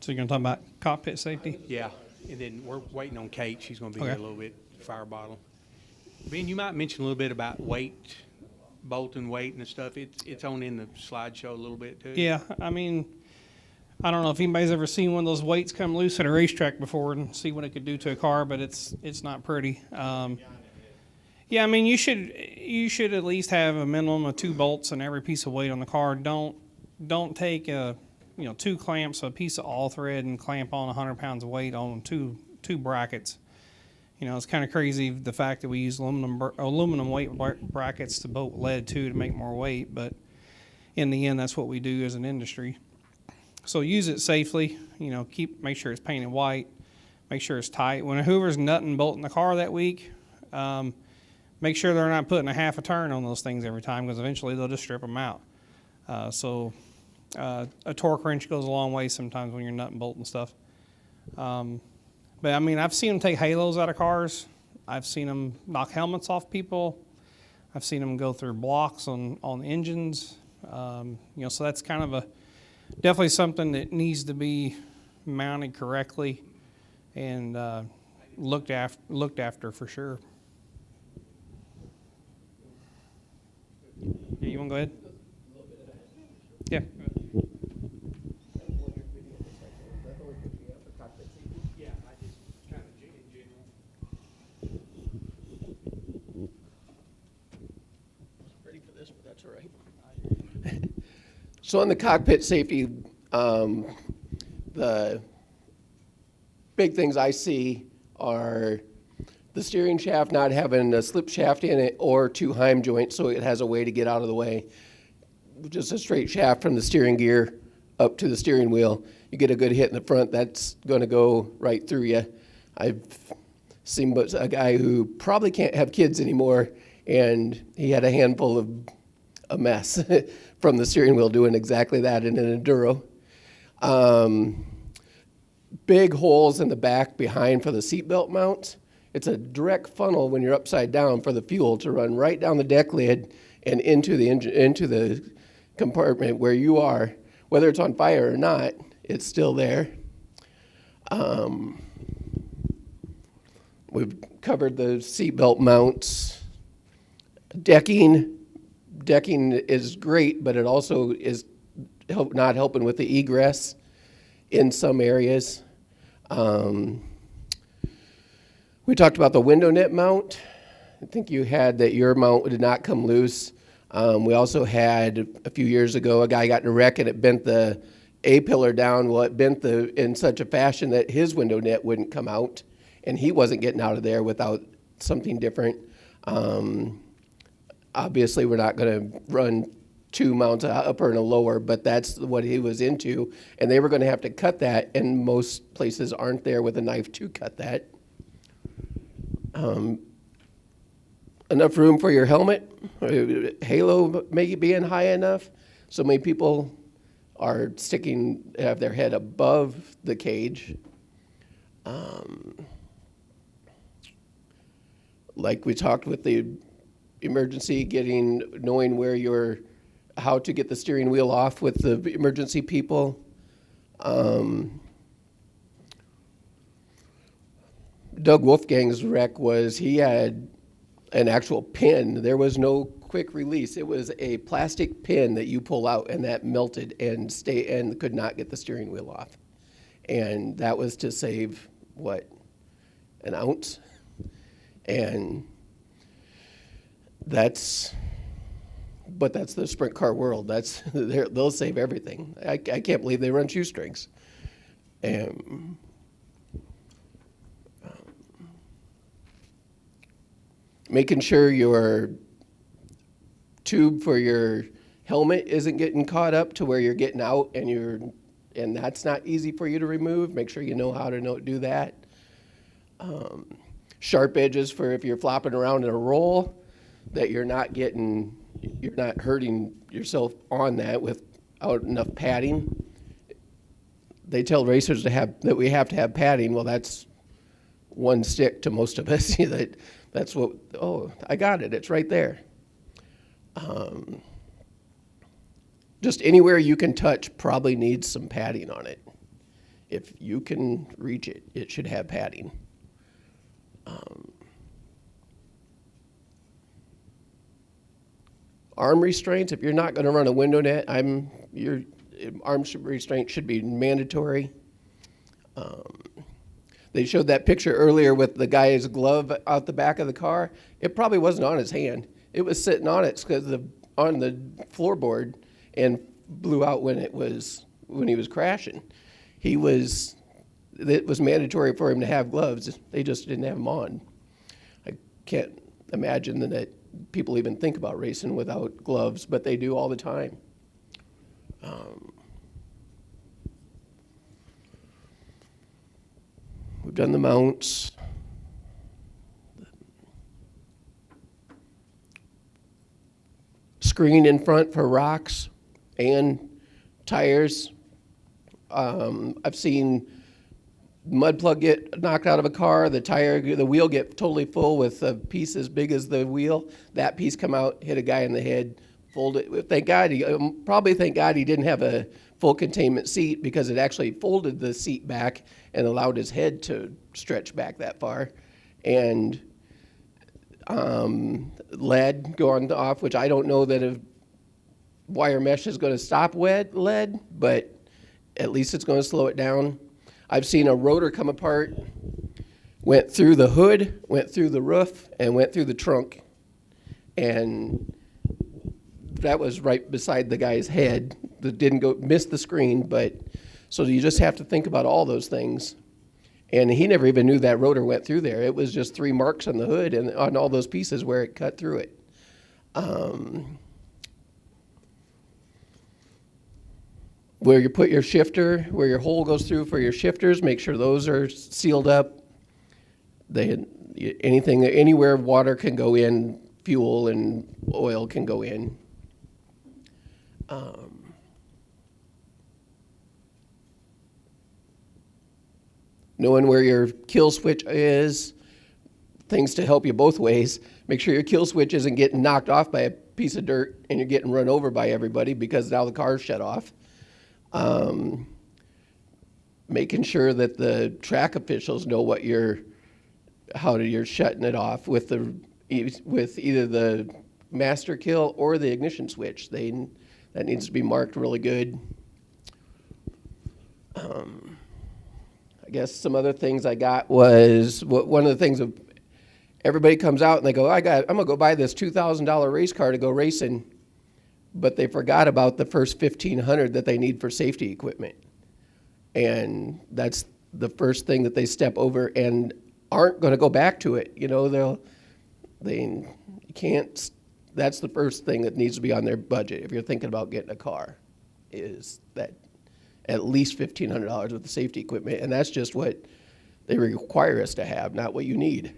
So you're going to talk about cockpit safety? Yeah, and then we're waiting on Kate. She's going to be Okay. here a little bit, fire bottle. Ben, you might mention a little bit about weight, bolting weight and stuff. It's on in the slideshow a little bit too. Yeah, I mean, I don't know if anybody's ever seen one of those weights come loose at a racetrack before and see what it could do to a car, but it's not pretty. Yeah, I mean, you should at least have a minimum of 2 bolts in every piece of weight on the car. Don't take 2 clamps, a piece of all thread, and clamp on 100 pounds of weight on two brackets. It's kind of crazy the fact that we use aluminum weight brackets to bolt lead to make more weight, but in the end, that's what we do as an industry. So use it safely. Make sure it's painted white. Make sure it's tight. When whoever's nutting and bolting the car that week, make sure they're not putting a half a turn on those things every time, because eventually they'll just strip them out. A torque wrench goes a long way sometimes when you're nut and bolting stuff. But I mean, I've seen them take halos out of cars. I've seen them knock helmets off people. I've seen them go through blocks on engines. So that's kind of definitely something that needs to be mounted correctly and looked after for sure. Yeah, you want to go ahead? Yeah. Yeah, I just kind of in general. Ready for this, but that's all right. So on the cockpit safety, the big things I see are the steering shaft not having a slip shaft in it or 2 heim joints, so it has a way to get out of the way. Just a straight shaft from the steering gear up to the steering wheel. You get a good hit in the front, that's going to go right through you. I've seen a guy who probably can't have kids anymore, and he had a handful of a mess from the steering wheel doing exactly that in an Enduro. Big holes in the back behind for the seatbelt mounts. It's a direct funnel when you're upside down for the fuel to run right down the deck lid and into the compartment where you are. Whether it's on fire or not, it's still there. We've covered the seatbelt mounts. Decking is great, but it also is not helping with the egress in some areas. We talked about the window net mount. I think you had that your mount did not come loose. We also had a few years ago a guy got in a wreck and it bent the A-pillar down. Well, it bent in such a fashion that his window net wouldn't come out, and he wasn't getting out of there without something different. Obviously, we're not going to run 2 mounts, a upper and a lower, but that's what he was into, and they were going to have to cut that, and most places aren't there with a knife to cut that. Enough room for your helmet. Halo maybe being high enough. So many people are have their head above the cage. Like we talked with the emergency, knowing how to get the steering wheel off with the emergency people. Doug Wolfgang's wreck he had an actual pin. There was no quick release. It was a plastic pin that you pull out, and that melted and could not get the steering wheel off. And that was to save, an ounce? And that's the sprint car world. They'll save everything. I can't believe they run shoestrings. And making sure your tube for your helmet isn't getting caught up to where you're getting out and that's not easy for you to remove. Make sure you know how to do that. Sharp edges for if you're flopping around in a roll, that you're not hurting yourself on that without enough padding. They tell racers that we have to have padding. Well, that's one stick to most of us. That's what, I got it. It's right there. Just anywhere you can touch probably needs some padding on it. if you can reach it, it should have padding. Arm restraints, if you're not going to run a window net, your arm restraint should be mandatory. They showed that picture earlier with the guy's glove out the back of the car. It probably wasn't on his hand. It was sitting on it on the floorboard and blew out when he was crashing. It was mandatory for him to have gloves. They just didn't have them on. I can't imagine that people even think about racing without gloves, but they do all the time. We've done the mounts. Screen in front for rocks and tires. I've seen mud plug get knocked out of a car, the wheel get totally full with a piece as big as the wheel. That piece come out, hit a guy in the head, folded. Thank God he didn't have a full containment seat, because it actually folded the seat back and allowed his head to stretch back that far. And lead going off, which I don't know that a wire mesh is going to stop lead, but at least it's going to slow it down. I've seen a rotor come apart, went through the hood, went through the roof, and went through the trunk. And that was right beside the guy's head. That didn't miss the screen, but so you just have to think about all those things. And he never even knew that rotor went through there. It was just 3 marks on the hood and on all those pieces where it cut through it. Where you put your shifter, where your hole goes through for your shifters, make sure those are sealed up. Anywhere water can go in, fuel and oil can go in. Knowing where your kill switch is, things to help you both ways. Make sure your kill switch isn't getting knocked off by a piece of dirt and you're getting run over by everybody because now the car's shut off. Making sure that the track officials know how you're shutting it off with either the master kill or the ignition switch. That needs to be marked really good. I guess some other things I got was one of the things of everybody comes out and they go, I'm gonna go buy this $2,000 race car to go racing, but they forgot about the first $1,500 that they need for safety equipment, and that's the first thing that they step over and aren't going to go back to it. They can't. That's the first thing that needs to be on their budget if you're thinking about getting a car, is that at least $1,500 worth of safety equipment, and that's just what they require us to have, not what you need.